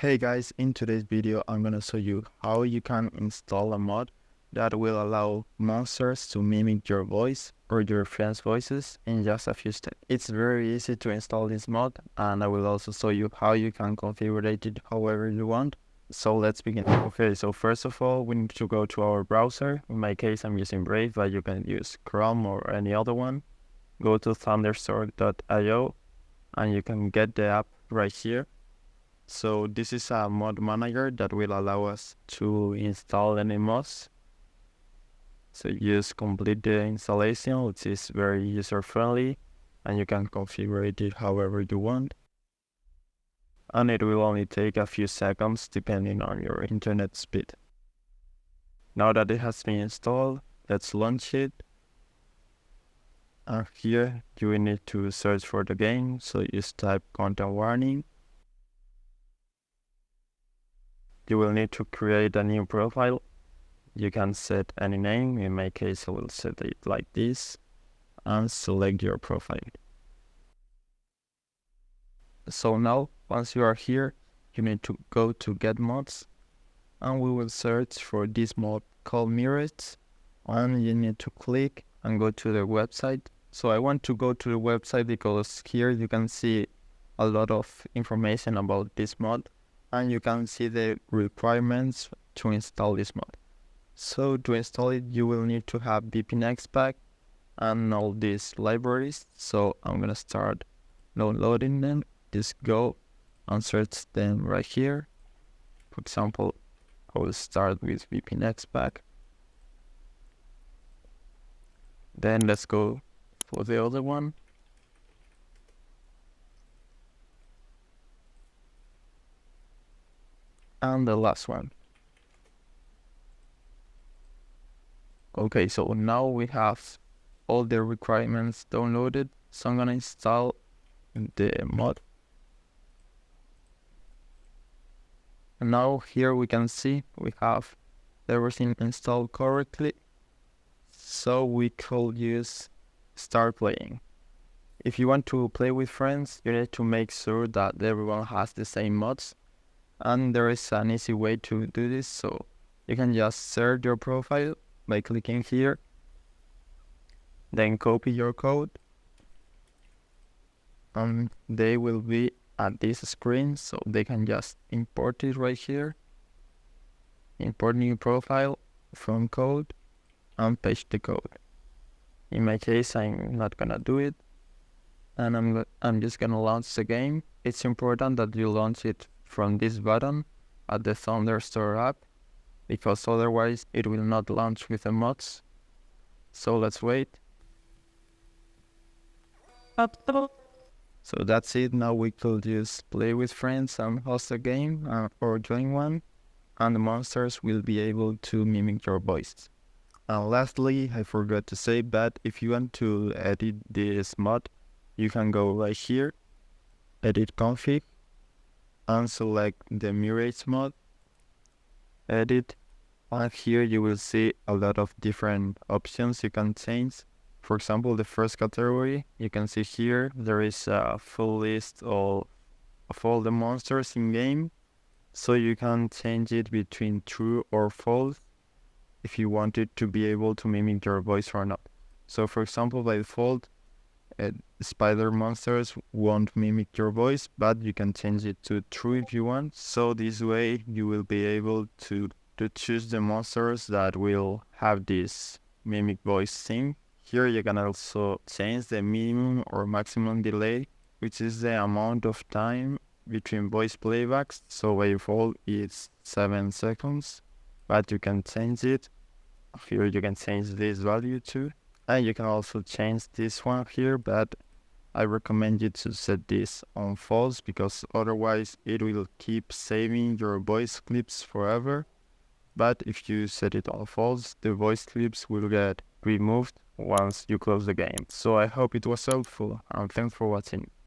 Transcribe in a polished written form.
Hey guys, in today's video I'm gonna show you how you can install a mod that will allow monsters to mimic your voice or your friends' voices in just a few steps. It's very easy to install this mod, and I will also show you how you can configure it however you want. So let's begin. Okay, so first of all we need to go to our browser. In my case I'm using Brave, but you can use Chrome or any other one. Go to thunderstorm.io and you can get the app right here. So this is a mod manager that will allow us to install any mods. So just complete the installation, which is very user friendly, and you can configure it however you want. And it will only take a few seconds depending on your internet speed. Now that it has been installed, let's launch it. And here you will need to search for the game, so just type content warning. You will need to create a new profile. You can set any name. In my case, I will set it like this and select your profile. So now, once you are here, you need to go to Get Mods, and we will search for this mod called Mirrors, and you need to click and go to the website. So I want to go to the website because here you can see a lot of information about this mod, and you can see the requirements to install this mod. So to install it, you will need to have VPNXpack and all these libraries. So I'm gonna start downloading them. Just go and search them right here. For example, I will start with VPNXpack. Then let's go for the other one. And the last one. Okay, so now we have all the requirements downloaded. So I'm gonna install the mod. And now here we can see we have everything installed correctly. So we could use start playing. If you want to play with friends, you need to make sure that everyone has the same mods. And there is an easy way to do this, so you can just share your profile by clicking here, then copy your code, and they will be at this screen, so they can just import it right here, import new profile from code, and paste the code. In my case, I'm not gonna do it, and I'm just gonna launch the game. It's important that you launch it from this button at the Thunderstore app, because otherwise it will not launch with the mods. So let's wait. So that's it. Now we could just play with friends and host a game or join one, and the monsters will be able to mimic your voice. And lastly, I forgot to say, but if you want to edit this mod, you can go right here, edit config, and select the Mirrors mod, edit, and here you will see a lot of different options you can change. For example, the first category, you can see here there is a full list of all the monsters in game, so you can change it between true or false if you want it to be able to mimic your voice or not. So for example, by default, spider monsters won't mimic your voice, but you can change it to true if you want. So this way you will be able to choose the monsters that will have this mimic voice thing. Here you can also change the minimum or maximum delay, which is the amount of time between voice playbacks. So by default it's 7 seconds, but you can change it. Here you can change this value too. And you can also change this one here, but I recommend you to set this on false, because otherwise it will keep saving your voice clips forever. But if you set it on false, the voice clips will get removed once you close the game. So I hope it was helpful, and thanks for watching.